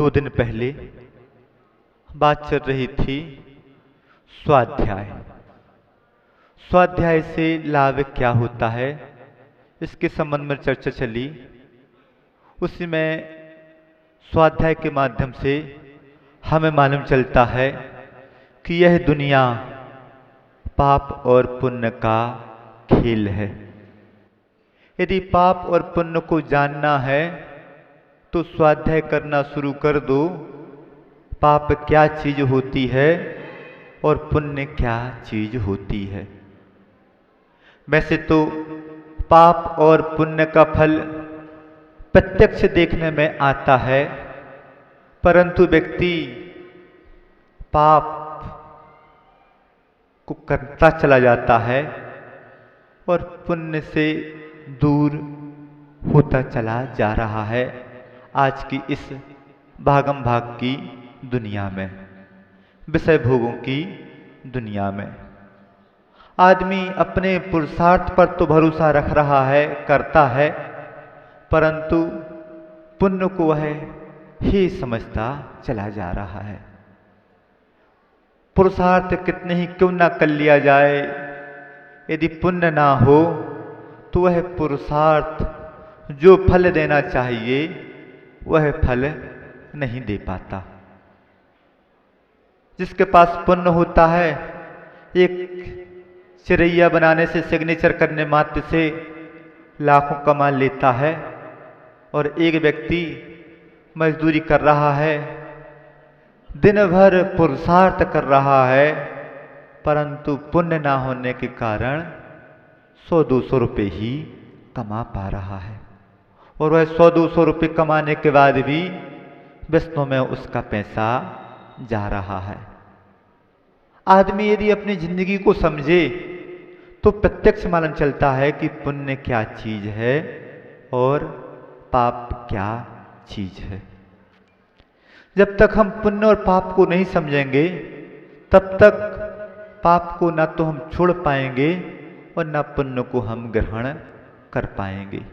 2 दिन पहले बात चल रही थी स्वाध्याय। स्वाध्याय से लाभ क्या होता है, इसके संबंध में चर्चा चली। उसी में स्वाध्याय के माध्यम से हमें मालूम चलता है कि यह दुनिया पाप और पुण्य का खेल है। यदि पाप और पुण्य को जानना है तो स्वाध्याय करना शुरू कर दो। पाप क्या चीज होती है और पुण्य क्या चीज होती है। वैसे तो पाप और पुण्य का फल प्रत्यक्ष देखने में आता है, परंतु व्यक्ति पाप को करता चला जाता है और पुण्य से दूर होता चला जा रहा है। आज की इस भागम भाग की दुनिया में, विषय भोगों की दुनिया में आदमी अपने पुरुषार्थ पर तो भरोसा रख रहा है, करता है, परंतु पुण्य को वह ही समझता चला जा रहा है। पुरुषार्थ कितने ही क्यों ना कर लिया जाए, यदि पुण्य ना हो तो वह पुरुषार्थ जो फल देना चाहिए वह फल नहीं दे पाता। जिसके पास पुण्य होता है, एक चिरैया बनाने से, सिग्नेचर करने मात्र से लाखों कमा लेता है, और एक व्यक्ति मजदूरी कर रहा है, दिन भर पुरुषार्थ कर रहा है, परंतु पुण्य ना होने के कारण 100-200 रुपये ही कमा पा रहा है। और वह 100-200 रुपये कमाने के बाद भी व्यस्तों में उसका पैसा जा रहा है। आदमी यदि अपनी जिंदगी को समझे तो प्रत्यक्ष मालूम चलता है कि पुण्य क्या चीज है और पाप क्या चीज है। जब तक हम पुण्य और पाप को नहीं समझेंगे तब तक पाप को ना तो हम छोड़ पाएंगे और ना पुण्य को हम ग्रहण कर पाएंगे।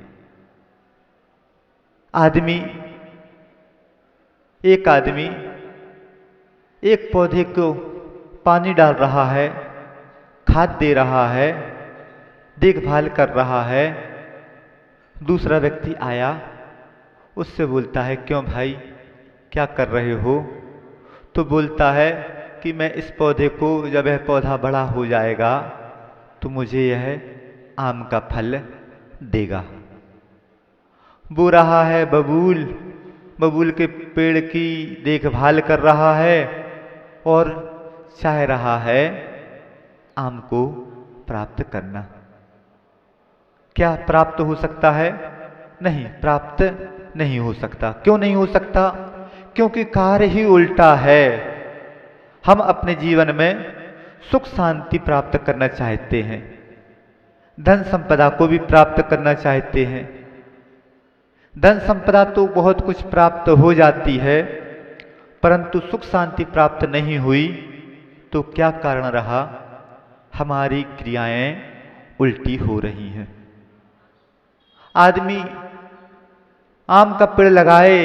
एक आदमी एक पौधे को पानी डाल रहा है, खाद दे रहा है, देखभाल कर रहा है। दूसरा व्यक्ति आया, उससे बोलता है, क्यों भाई, क्या कर रहे हो? तो बोलता है कि मैं इस पौधे को, जब यह पौधा बड़ा हो जाएगा तो मुझे यह आम का फल देगा। बो रहा है बबूल के पेड़ की देखभाल कर रहा है और चाह रहा है आम को प्राप्त करना। क्या प्राप्त हो सकता है? नहीं, प्राप्त नहीं हो सकता। क्यों नहीं हो सकता? क्योंकि कार्य ही उल्टा है। हम अपने जीवन में सुख शांति प्राप्त करना चाहते हैं, धन संपदा को भी प्राप्त करना चाहते हैं। धन संपदा तो बहुत कुछ प्राप्त हो जाती है, परंतु सुख शांति प्राप्त नहीं हुई तो क्या कारण रहा? हमारी क्रियाएं उल्टी हो रही हैं। आदमी आम का पेड़ लगाए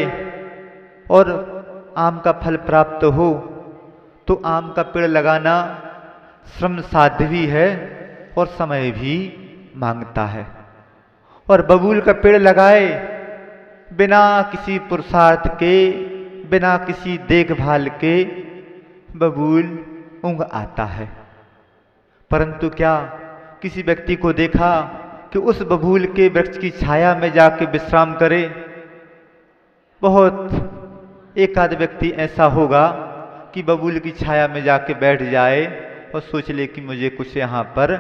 और आम का फल प्राप्त हो तो आम का पेड़ लगाना श्रम साध्य भी है और समय भी मांगता है। और बबूल का पेड़ लगाए बिना किसी पुरुषार्थ के, बिना किसी देखभाल के बबूल उग आता है। परंतु क्या किसी व्यक्ति को देखा कि उस बबूल के वृक्ष की छाया में जाके विश्राम करे? बहुत एक आध व्यक्ति ऐसा होगा कि बबूल की छाया में जाके बैठ जाए और सोच ले कि मुझे कुछ यहाँ पर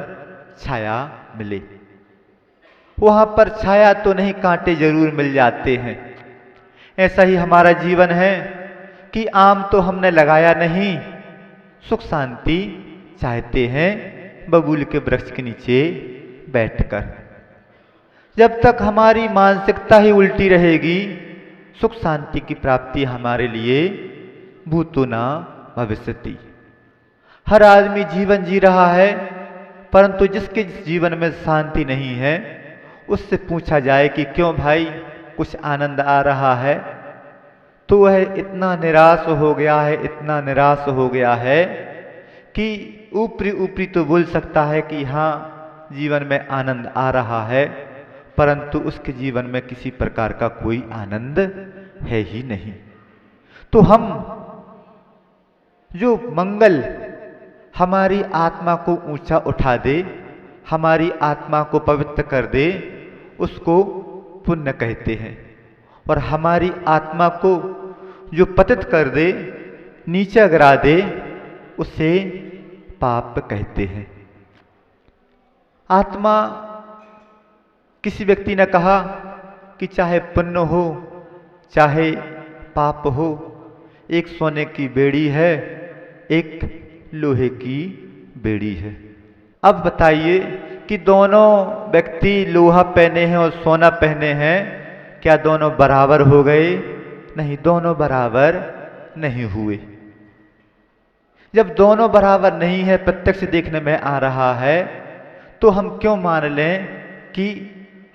छाया मिले। वहां पर छाया तो नहीं, कांटे जरूर मिल जाते हैं। ऐसा ही हमारा जीवन है कि आम तो हमने लगाया नहीं, सुख शांति चाहते हैं बबूल के वृक्ष के नीचे बैठकर। जब तक हमारी मानसिकता ही उल्टी रहेगी, सुख शांति की प्राप्ति हमारे लिए भूतो न भविष्यति। हर आदमी जीवन जी रहा है, परंतु जिसके जीवन में शांति नहीं है उससे पूछा जाए कि क्यों भाई, कुछ आनंद आ रहा है? तो वह इतना निराश हो गया है, इतना निराश हो गया है कि ऊपरी ऊपरी तो बोल सकता है कि हाँ जीवन में आनंद आ रहा है, परंतु उसके जीवन में किसी प्रकार का कोई आनंद है ही नहीं। तो हम जो मंगल हमारी आत्मा को ऊंचा उठा दे, हमारी आत्मा को पवित्र कर दे, उसको पुण्य कहते हैं। और हमारी आत्मा को जो पतित कर दे, नीचे गिरा दे, उसे पाप कहते हैं। आत्मा, किसी व्यक्ति ने कहा कि चाहे पुण्य हो चाहे पाप हो, एक सोने की बेड़ी है, एक लोहे की बेड़ी है। अब बताइए कि दोनों व्यक्ति लोहा पहने हैं और सोना पहने हैं, क्या दोनों बराबर हो गए? नहीं, दोनों बराबर नहीं हुए। जब दोनों बराबर नहीं है, प्रत्यक्ष देखने में आ रहा है, तो हम क्यों मान लें कि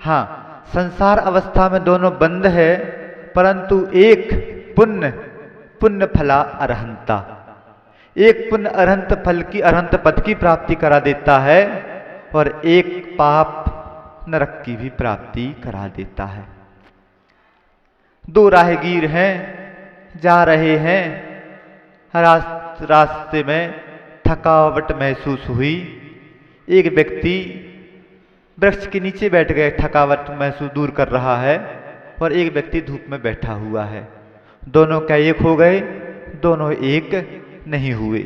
हाँ संसार अवस्था में दोनों बंद है, परंतु एक पुण्य फला अरहंता, एक पुण्य अरहंत फल की, अरहंत पद की प्राप्ति करा देता है और एक पाप नरक की भी प्राप्ति करा देता है। दो राहगीर हैं, जा रहे हैं, रास्ते में थकावट महसूस हुई। एक व्यक्ति वृक्ष के नीचे बैठ गए, थकावट महसूस दूर कर रहा है, और एक व्यक्ति धूप में बैठा हुआ है। दोनों क्या एक हो गए? दोनों एक नहीं हुए।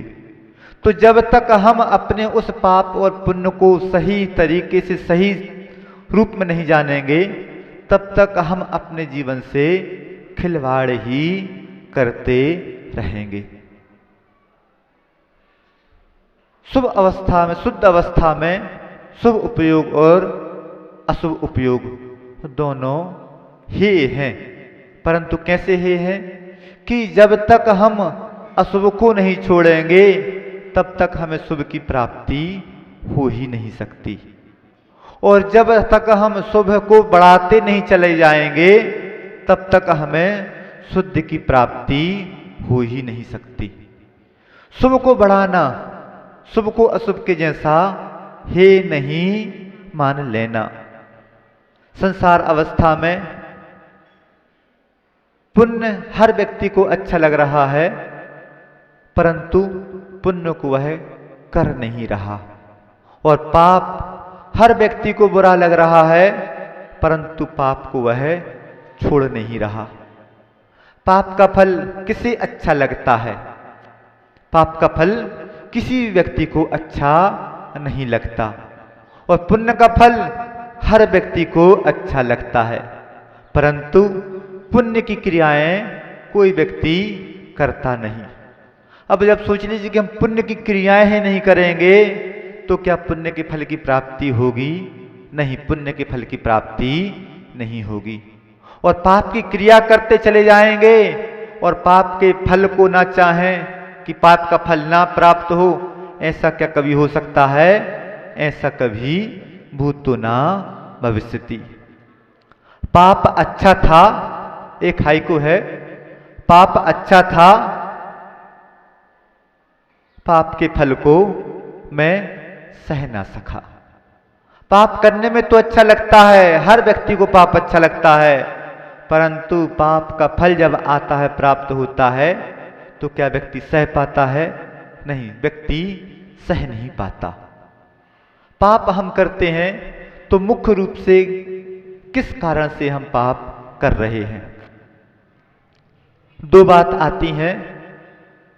तो जब तक हम अपने उस पाप और पुण्य को सही तरीके से, सही रूप में नहीं जानेंगे, तब तक हम अपने जीवन से खिलवाड़ ही करते रहेंगे। शुभ अवस्था में, शुद्ध अवस्था में शुभ उपयोग और अशुभ उपयोग दोनों हे हैं, परंतु कैसे हे हैं कि जब तक हम अशुभ को नहीं छोड़ेंगे, तब तक हमें शुभ की प्राप्ति हो ही नहीं सकती। और जब तक हम शुभ को बढ़ाते नहीं चले जाएंगे, तब तक हमें शुद्ध की प्राप्ति हो ही नहीं सकती। शुभ को बढ़ाना, शुभ को अशुभ के जैसा हे नहीं मान लेना। संसार अवस्था में पुण्य हर व्यक्ति को अच्छा लग रहा है, परंतु पुण्य को वह कर नहीं रहा, और पाप हर व्यक्ति को बुरा लग रहा है, परंतु पाप को वह छोड़ नहीं रहा। पाप का फल किसे अच्छा लगता है? पाप का फल किसी व्यक्ति को अच्छा नहीं लगता, और पुण्य का फल हर व्यक्ति को अच्छा लगता है, परंतु पुण्य की क्रियाएं कोई व्यक्ति करता नहीं। अब जब सोच लीजिए कि हम पुण्य की क्रियाएं ही नहीं करेंगे, तो क्या पुण्य के फल की प्राप्ति होगी? नहीं, पुण्य के फल की प्राप्ति नहीं होगी। और पाप की क्रिया करते चले जाएंगे और पाप के फल को ना चाहें कि पाप का फल ना प्राप्त हो, ऐसा क्या कभी हो सकता है? ऐसा कभी भूतो ना भविष्यति। पाप अच्छा था, एक हाइकु है, पाप अच्छा था, पाप के फल को मैं सह ना सका। पाप करने में तो अच्छा लगता है, हर व्यक्ति को पाप अच्छा लगता है, परंतु पाप का फल जब आता है, प्राप्त होता है, तो क्या व्यक्ति सह पाता है? नहीं, व्यक्ति सह नहीं पाता। पाप हम करते हैं तो मुख्य रूप से किस कारण से हम पाप कर रहे हैं? दो बात आती हैं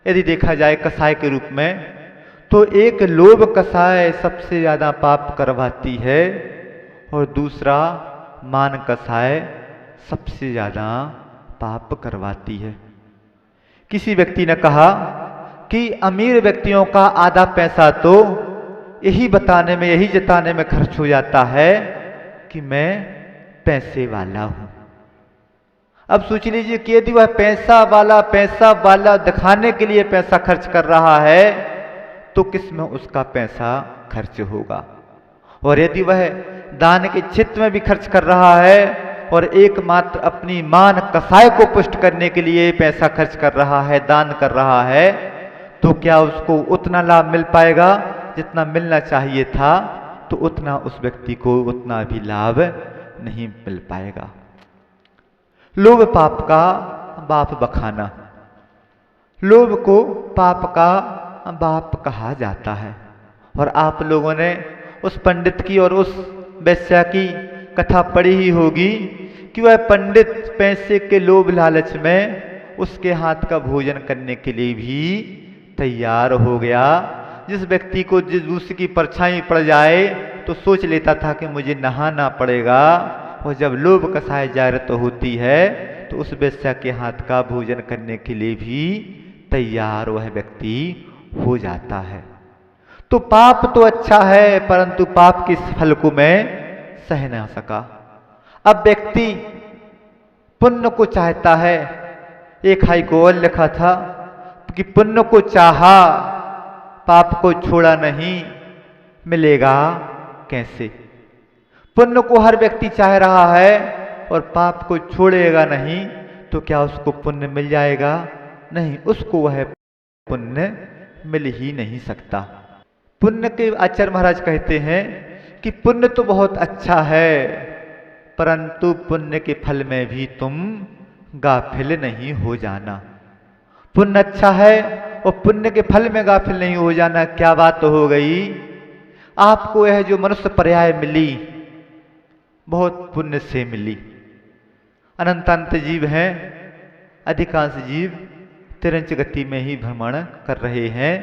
यदि देखा जाए कसाय के रूप में, तो एक लोभ कसाय सबसे ज्यादा पाप करवाती है, और दूसरा मान कसाय सबसे ज्यादा पाप करवाती है। किसी व्यक्ति ने कहा कि अमीर व्यक्तियों का आधा पैसा तो यही बताने में, यही जताने में खर्च हो जाता है कि मैं पैसे वाला हूं। अब सोच लीजिए कि यदि वह पैसा वाला दिखाने के लिए पैसा खर्च कर रहा है, तो किस में उसका पैसा खर्च होगा? और यदि वह दान के क्षेत्र में भी खर्च कर रहा है, और एकमात्र अपनी मान कसाय को पुष्ट करने के लिए पैसा खर्च कर रहा है, दान कर रहा है, तो क्या उसको उतना लाभ मिल पाएगा जितना मिलना चाहिए था? तो उतना उस व्यक्ति को उतना भी लाभ नहीं मिल पाएगा। लोभ पाप का बाप बखाना। लोभ को पाप का बाप कहा जाता है। और आप लोगों ने उस पंडित की और उस वेश्या की कथा पढ़ी ही होगी कि वह पंडित पैसे के लोभ लालच में उसके हाथ का भोजन करने के लिए भी तैयार हो गया। जिस व्यक्ति को जिस दूसरे की परछाई पड़ जाए तो सोच लेता था कि मुझे नहाना पड़ेगा, और जब लोभ कसाय जागृत होती है तो उस वेश्या के हाथ का भोजन करने के लिए भी तैयार वह व्यक्ति हो जाता है। तो पाप तो अच्छा है, परंतु पाप के फल को मैं सह ना सका। अब व्यक्ति पुण्य को चाहता है। एक हाई को और लिखा था कि पुण्य को चाहा, पाप को छोड़ा नहीं, मिलेगा कैसे? पुण्य को हर व्यक्ति चाह रहा है और पाप को छोड़ेगा नहीं, तो क्या उसको पुण्य मिल जाएगा? नहीं, उसको वह पुण्य मिल ही नहीं सकता। पुण्य के आचार्य महाराज कहते हैं कि पुण्य तो बहुत अच्छा है, परंतु पुण्य के फल में भी तुम गाफिल नहीं हो जाना। पुण्य अच्छा है और पुण्य के फल में गाफिल नहीं हो जाना, क्या बात हो गई? आपको यह जो मनुष्य पर्याय मिली बहुत पुण्य से मिली। अनंत जीव हैं, अधिकांश जीव तिरंच गति में ही भ्रमण कर रहे हैं।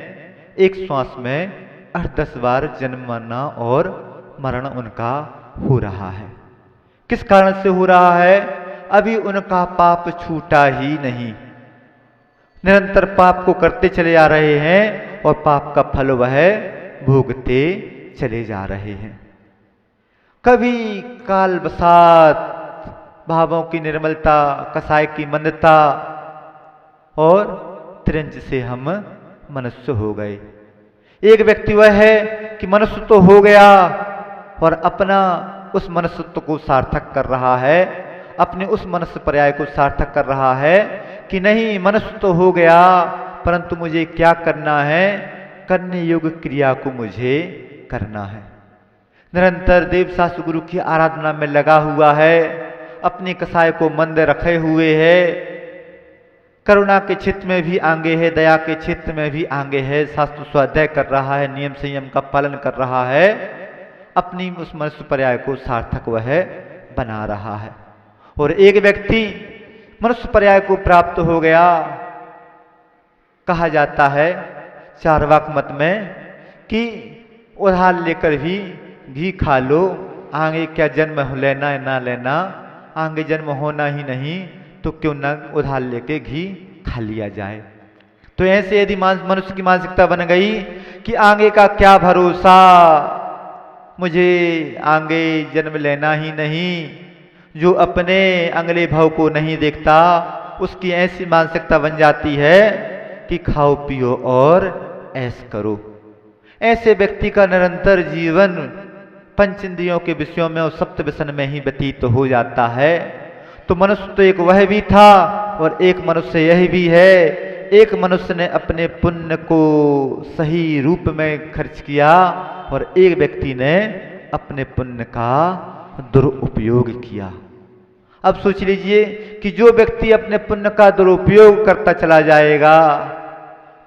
एक श्वास में 8-10 बार जन्मना और मरण उनका हो रहा है। किस कारण से हो रहा है? अभी उनका पाप छूटा ही नहीं। निरंतर पाप को करते चले आ रहे हैं और पाप का फल वह भोगते चले जा रहे हैं। कभी काल बसात, भावों की निर्मलता, कसाय की मंदता और तिरंज से हम मनुष्य हो गए। एक व्यक्ति वह है कि मनुष्य तो हो गया और अपना उस मनुष्यत्व को सार्थक कर रहा है, अपने उस मनुष्य पर्याय को सार्थक कर रहा है कि नहीं, मनुष्य तो हो गया, परंतु मुझे क्या करना है? करने योग्य क्रिया को मुझे करना है। निरंतर देव शास्त्र गुरु की आराधना में लगा हुआ है, अपनी कसाय को मंद रखे हुए है, करुणा के क्षेत्र में भी आगे है, दया के क्षेत्र में भी आगे है, शास्त्र स्वाध्याय कर रहा है, नियम संयम का पालन कर रहा है, अपनी उस मनुष्य पर्याय को सार्थक वह बना रहा है। और एक व्यक्ति मनुष्य पर्याय को प्राप्त हो गया, कहा जाता है चारवाक मत में कि उधार लेकर भी घी खा लो, आगे क्या जन्म लेना ना लेना, आगे जन्म होना ही नहीं तो क्यों न उधार लेके घी खा लिया जाए। तो ऐसे यदि मनुष्य की मानसिकता बन गई कि आगे का क्या भरोसा, मुझे आगे जन्म लेना ही नहीं, जो अपने अगले भाव को नहीं देखता उसकी ऐसी मानसिकता बन जाती है कि खाओ पियो और ऐश करो। ऐसे व्यक्ति का निरंतर जीवन पंच इंद्रियों के विषयों में और सप्त व्यसन में ही व्यतीत हो जाता है। तो मनुष्य तो एक वह भी था और एक मनुष्य यह भी है। एक मनुष्य ने अपने पुण्य को सही रूप में खर्च किया और एक व्यक्ति ने अपने पुण्य का दुरुपयोग किया। अब सोच लीजिए कि जो व्यक्ति अपने पुण्य का दुरुपयोग करता चला जाएगा,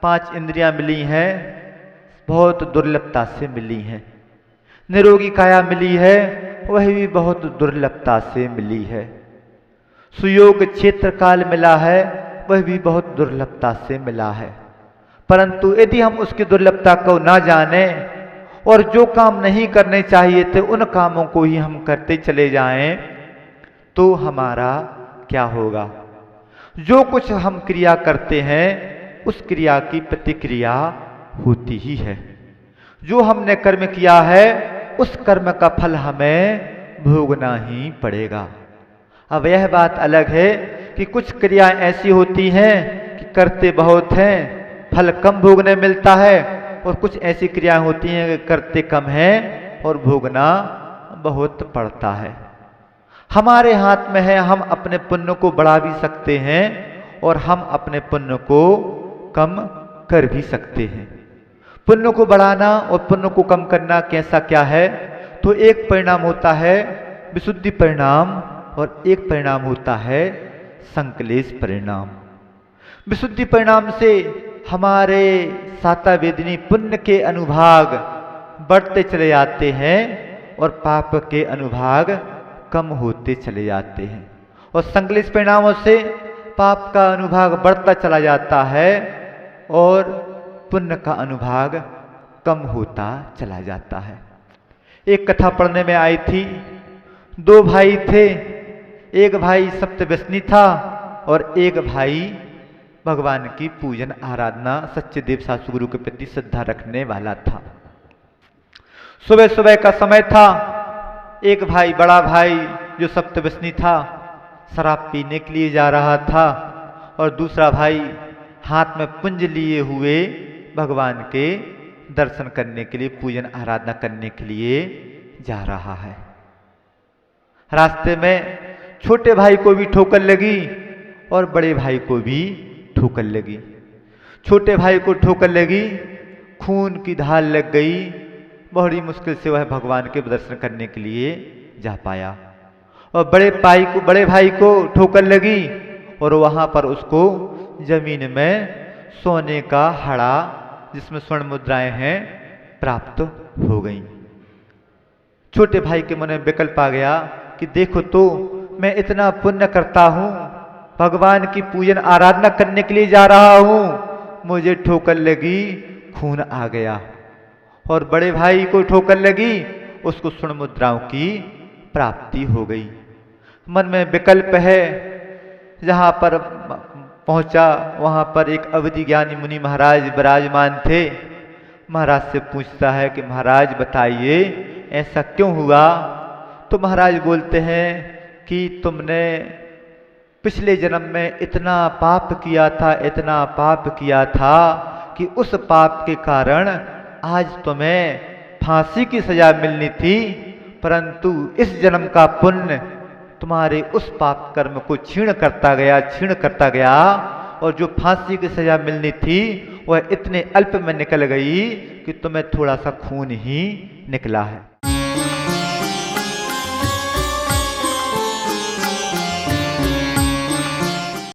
5 इंद्रियां मिली हैं, बहुत दुर्लभता से मिली हैं, निरोगी काया मिली है, वह भी बहुत दुर्लभता से मिली है, सुयोग क्षेत्र काल मिला है, वह भी बहुत दुर्लभता से मिला है। परंतु यदि हम उसकी दुर्लभता को ना जाने और जो काम नहीं करने चाहिए थे उन कामों को ही हम करते चले जाएं, तो हमारा क्या होगा? जो कुछ हम क्रिया करते हैं उस क्रिया की प्रतिक्रिया होती ही है। जो हमने कर्म किया है उस कर्म का फल हमें भोगना ही पड़ेगा। अब यह बात अलग है कि कुछ क्रियाएं ऐसी होती हैं कि करते बहुत हैं, फल कम भोगने मिलता है, और कुछ ऐसी क्रियाएं होती हैं कि करते कम हैं और भोगना बहुत पड़ता है। हमारे हाथ में है, हम अपने पुण्य को बढ़ा भी सकते हैं और हम अपने पुण्य को कम कर भी सकते हैं। पुण्य को बढ़ाना और पुण्य को कम करना कैसा क्या है? तो एक परिणाम होता है विशुद्धि परिणाम और एक परिणाम होता है संकलेश परिणाम। विशुद्धि परिणाम से हमारे साता वेदिनी पुण्य के अनुभाग बढ़ते चले जाते हैं और पाप के अनुभाग कम होते चले जाते हैं। और संकलेश परिणामों से पाप का अनुभाग बढ़ता चला जाता है और पुण्य का अनुभाग कम होता चला जाता है। एक कथा पढ़ने में आई थी, दो भाई थे। एक भाई सप्तव्यसनी था और एक भाई भगवान की पूजन आराधना सच्चे देव सासु गुरु के प्रति श्रद्धा रखने वाला था। सुबह सुबह का समय था। एक भाई, बड़ा भाई जो सप्तव्यसनी था, शराब पीने के लिए जा रहा था और दूसरा भाई हाथ में पुंज लिए हुए भगवान के दर्शन करने के लिए, पूजन आराधना करने के लिए जा रहा है। रास्ते में छोटे भाई को भी ठोकर लगी और बड़े भाई को भी ठोकर लगी। छोटे भाई को ठोकर लगी, खून की धार लग गई। बड़ी मुश्किल से वह भगवान के दर्शन करने के लिए जा पाया। और बड़े भाई को ठोकर लगी और वहां पर उसको जमीन में सोने का हड़ा जिसमें स्वर्ण मुद्राएं हैं प्राप्त हो गई। छोटे भाई के मन में विकल्प आ गया कि देखो तो, मैं इतना पुण्य करता हूं, भगवान की पूजन आराधना करने के लिए जा रहा हूं, मुझे ठोकर लगी, खून आ गया। और बड़े भाई को ठोकर लगी, उसको स्वर्ण मुद्राओं की प्राप्ति हो गई। मन में विकल्प है। जहां पर पहुंचा वहां पर एक अवधि ज्ञानी मुनि महाराज विराजमान थे। महाराज से पूछता है कि महाराज बताइए ऐसा क्यों हुआ? तो महाराज बोलते हैं कि तुमने पिछले जन्म में इतना पाप किया था, इतना पाप किया था कि उस पाप के कारण आज तुम्हें फांसी की सजा मिलनी थी, परंतु इस जन्म का पुण्य तुम्हारे उस पाप कर्म को क्षीण करता गया और जो फांसी की सजा मिलनी थी वह इतने अल्प में निकल गई कि तुम्हें थोड़ा सा खून ही निकला है।